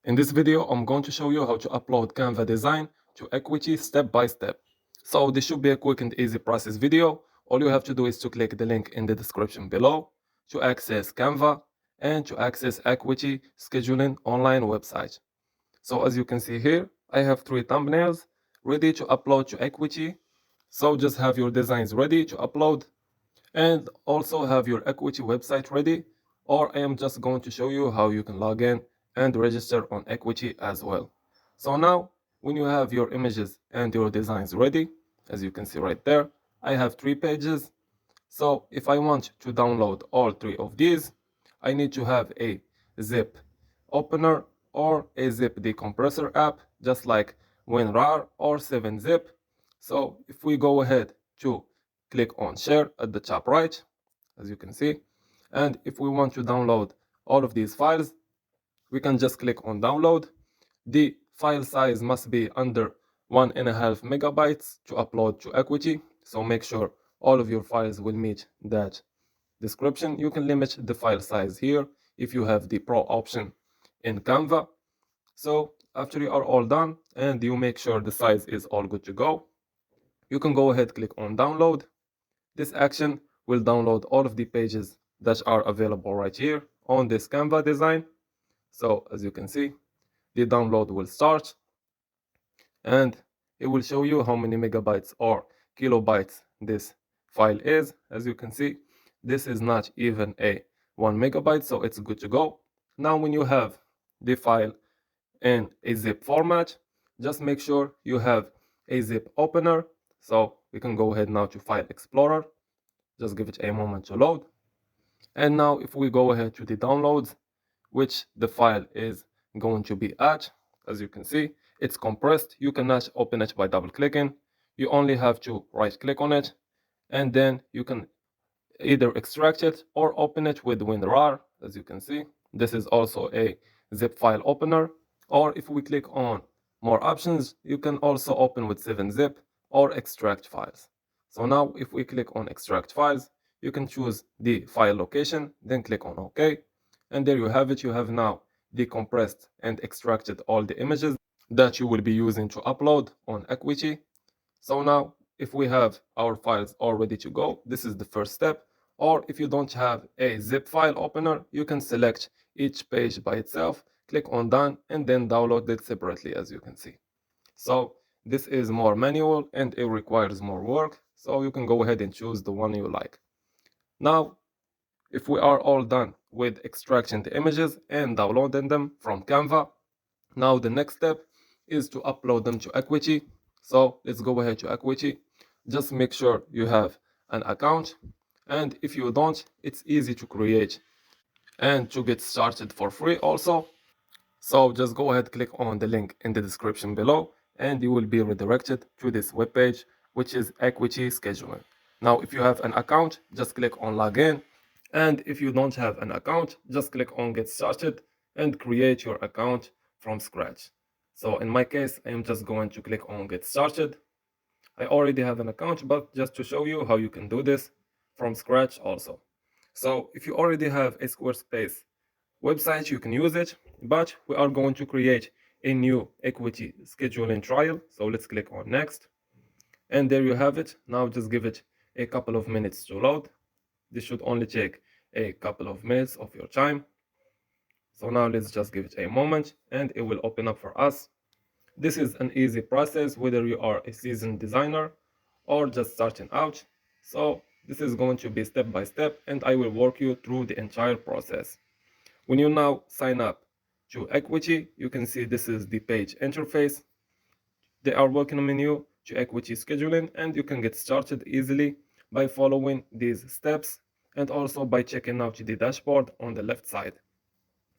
In this video, I'm going to show you how to upload Canva design to Acuity step by step. So this should be a quick and easy process video. All you have to do is to click the link in the description below to access Canva and to access Acuity scheduling online website. So as you can see here, I have 3 thumbnails ready to upload to Acuity. So just have your designs ready to upload and also have your Acuity website ready, or I am just going to show you how you can log in and register on Acuity as well. So now when you have your images and your designs ready, as you can see right there, I have 3 pages. So if I want to download all 3 of these, I need to have a zip opener or a zip decompressor app, just like WinRAR or 7-zip. So if we go ahead to click on share at the top right, as you can see, and if we want to download all of these files, we can just click on download. The file size must be under 1.5 megabytes to upload to Acuity, so make sure all of your files will meet that description. You can limit the file size here if you have the Pro option in Canva. So after you are all done and you make sure the size is all good to go, you can go ahead, click on download. This action will download all of the pages that are available right here on this Canva design. So as you can see, the download will start and it will show you how many megabytes or kilobytes this file is. As you can see, this is not even a 1 megabyte, so it's good to go. Now when you have the file in a zip format, just make sure you have a zip opener. So we can go ahead now to File Explorer. Just give it a moment to load. And now if we go ahead to the downloads, which the file is going to be at, as you can see, it's compressed. You cannot open it by double clicking. You only have to right click on it, and then you can either extract it or open it with WinRAR. As you can see, this is also a zip file opener. Or if we click on more options, you can also open with 7-zip or extract files. So now if we click on extract files, you can choose the file location, then click on OK. And there you have it. You have now decompressed and extracted all the images that you will be using to upload on Acuity. So now if we have our files all ready to go, this is the first step. Or if you don't have a zip file opener, you can select each page by itself, click on done, and then download it separately, as you can see. So this is more manual and it requires more work, so you can go ahead and choose the one you like. Now if we are all done with extracting the images and downloading them from Canva, now the next step is to upload them to Acuity. So let's go ahead to Acuity. Just make sure you have an account, and if you don't, it's easy to create and to get started for free also. So just go ahead, click on the link in the description below, and you will be redirected to this webpage, which is Acuity scheduling. Now if you have an account, just click on login, and if you don't have an account, just click on get started and create your account from scratch. So in my case, I am just going to click on get started. I already have an account, but just to show you how you can do this from scratch also. So if you already have a Squarespace website, you can use it, but we are going to create a new Acuity scheduling trial. So let's click on next. And there you have it. Now just give it a couple of minutes to load. This should only take a couple of minutes of your time. So now let's just give it a moment and it will open up for us. This is an easy process whether you are a seasoned designer or just starting out. So this is going to be step by step and I will walk you through the entire process. When you now sign up to Acuity, you can see this is the page interface. They are welcoming you to Acuity scheduling, and you can get started easily by following these steps and also by checking out the dashboard on the left side.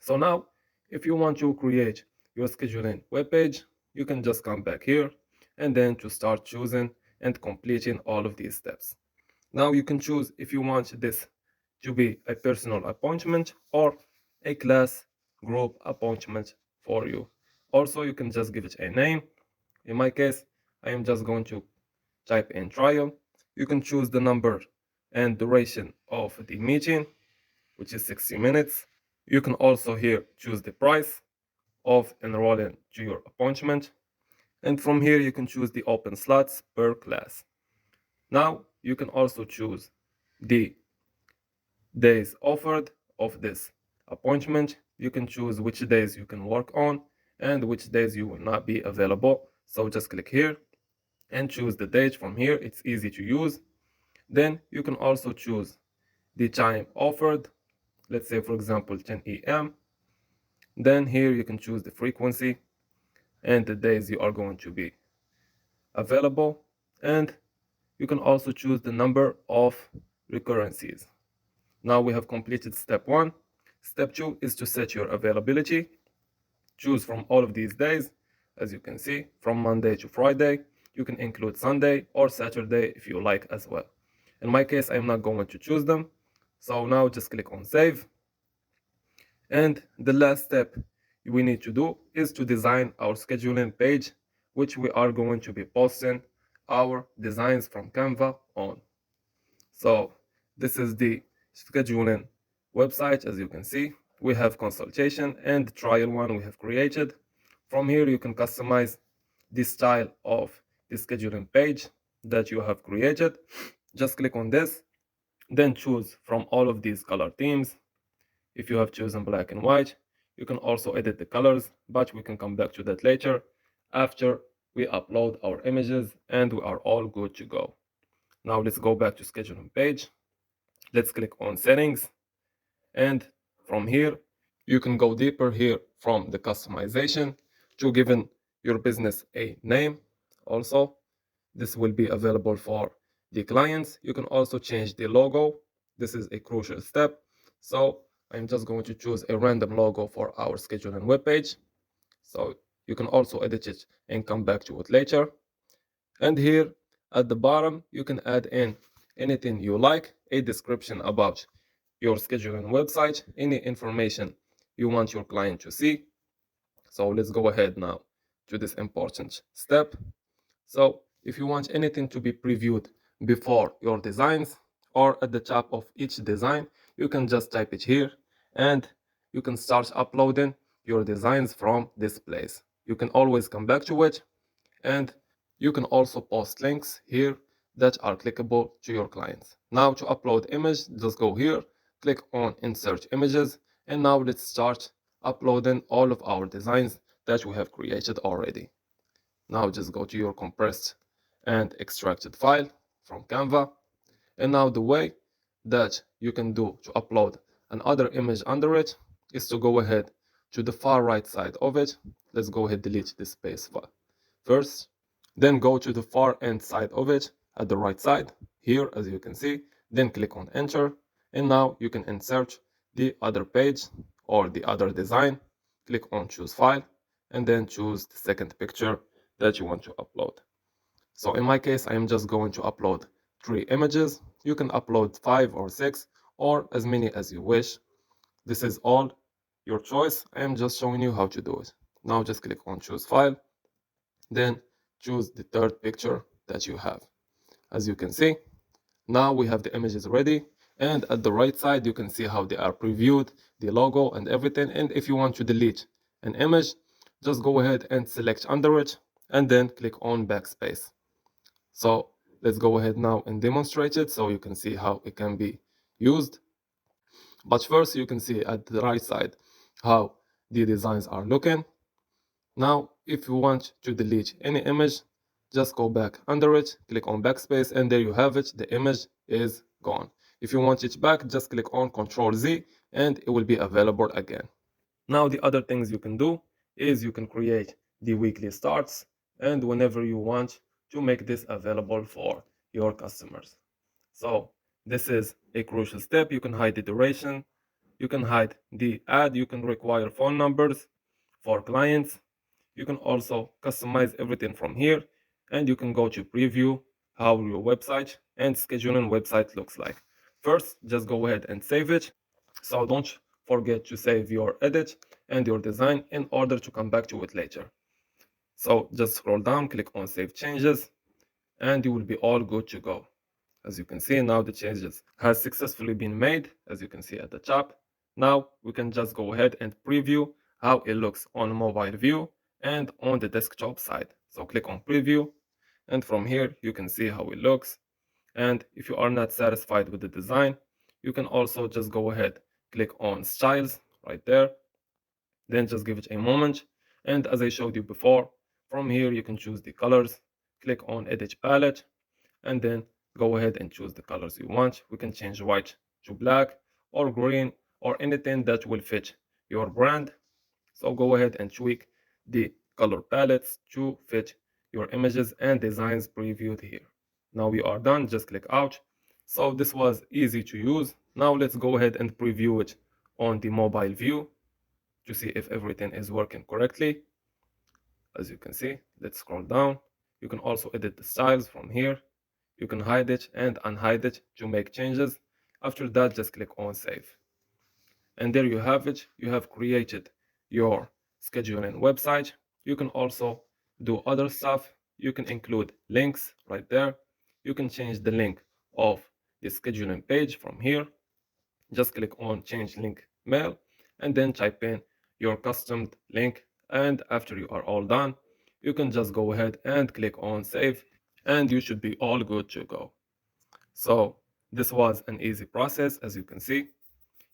So now, if you want to create your scheduling webpage, you can just come back here and then to start choosing and completing all of these steps. Now you can choose if you want this to be a personal appointment or a class group appointment for you. Also, you can just give it a name. In my case, I am just going to type in trial. You can choose the number and duration of the meeting, which is 60 minutes. You can also here choose the price, of enrolling to your appointment. And from here, you can choose the open slots per class. Now, you can also choose the days offered of this appointment. You can choose which days you can work on and which days you will not be available. So just click here and choose the date. From here, it's easy to use. Then you can also choose the time offered. Let's say, for example, 10 a.m. Then here you can choose the frequency and the days you are going to be available. And you can also choose the number of recurrences. Now we have completed step 1. Step 2 is to set your availability. Choose from all of these days. As you can see, from Monday to Friday. You can include Sunday or Saturday if you like as well. In my case, I'm not going to choose them. So now just click on save. And the last step we need to do is to design our scheduling page, which we are going to be posting our designs from Canva on. So this is the scheduling website. As you can see, we have consultation and trial one we have created. From here, you can customize the style of the scheduling page that you have created. Just click on this, then choose from all of these color themes. If you have chosen black and white, you can also edit the colors, but we can come back to that later after we upload our images and we are all good to go. Now let's go back to scheduling page. Let's click on settings, and from here you can go deeper here from the customization to giving your business a name. Also, this will be available for the clients. You can also change the logo. This is a crucial step. So I'm just going to choose a random logo for our scheduling webpage. So you can also edit it and come back to it later. And here at the bottom, you can add in anything you like, a description about your scheduling website, any information you want your client to see. So let's go ahead now to this important step. So if you want anything to be previewed before your designs or at the top of each design, you can just type it here and you can start uploading your designs from this place. You can always come back to it, and you can also post links here that are clickable to your clients. Now to upload image, just go here, click on insert images, and now let's start uploading all of our designs that we have created already. Now just go to your compressed and extracted file from Canva. And now the way that you can do to upload another image under it is to go ahead to the far right side of it. Let's go ahead delete this space first. Then go to the far end side of it at the right side here, as you can see. Then click on enter. And now you can insert the other page or the other design. Click on choose file and then choose the second picture that you want to upload. So in my case, I am just going to upload 3 images. You can upload 5 or 6 or as many as you wish. This is all your choice. I am just showing you how to do it. Now just click on choose file, then choose the third picture that you have. As you can see, now we have the images ready, and at the right side you can see how they are previewed, the logo and everything. And if you want to delete an image, just go ahead and select under it and then click on backspace. So let's go ahead now and demonstrate it so you can see how it can be used. But first, you can see at the right side how the designs are looking. Now, if you want to delete any image, just go back under it, click on backspace, and there you have it. The image is gone. If you want it back, just click on Ctrl Z and it will be available again. Now, the other things you can do is you can create the weekly starts and whenever you want to make this available for your customers. So this is a crucial step. You can hide the duration, you can hide the ad, you can require phone numbers for clients. You can also customize everything from here, and you can go to preview how your website and scheduling website looks like. First, just go ahead and save it. So don't forget to save your edit and your design in order to come back to it later. So just scroll down, click on save changes, and you will be all good to go. As you can see, now the changes has successfully been made, as you can see at the top. Now we can just go ahead and preview how it looks on mobile view and on the desktop side. So click on preview, and from here you can see how it looks. And if you are not satisfied with the design, you can also just go ahead, click on styles right there, then just give it a moment. And as I showed you before, from here you can choose the colors, click on edit palette, and then go ahead and choose the colors you want. We can change white to black or green or anything that will fit your brand. So go ahead and tweak the color palettes to fit your images and designs previewed here. Now we are done, just click out. So this was easy to use. Now let's go ahead and preview it on the mobile view to see if everything is working correctly. As you can see, let's scroll down. You can also edit the styles from here. You can hide it and unhide it to make changes. After that, just click on save. And there you have it. You have created your scheduling website. You can also do other stuff. You can include links right there. You can change the link of the scheduling page from here. Just click on change link mail and then type in your custom link. And after you are all done, you can just go ahead and click on save and you should be all good to go. So this was an easy process, as you can see.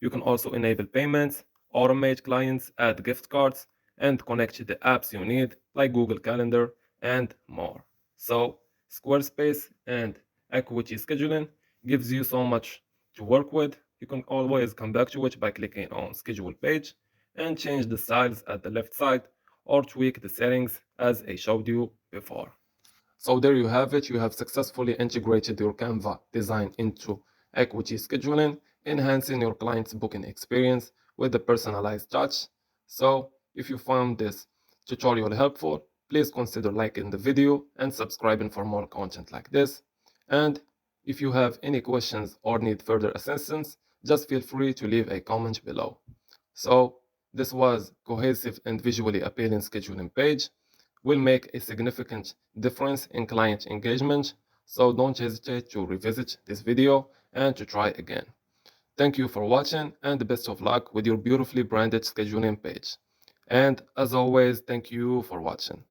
You can also enable payments, automate clients, add gift cards, and connect the apps you need like Google Calendar and more. So Squarespace and Acuity scheduling gives you so much to work with. You can always come back to it by clicking on schedule page and change the styles at the left side or tweak the settings as I showed you before. So there you have it. You have successfully integrated your Canva design into Acuity scheduling, enhancing your client's booking experience with a personalized touch. So if you found this tutorial helpful, please consider liking the video and subscribing for more content like this. And if you have any questions or need further assistance, just feel free to leave a comment below. So this was cohesive and visually appealing scheduling page will make a significant difference in client engagement, so don't hesitate to revisit this video and to try again. Thank you for watching and best of luck with your beautifully branded scheduling page. And as always, thank you for watching.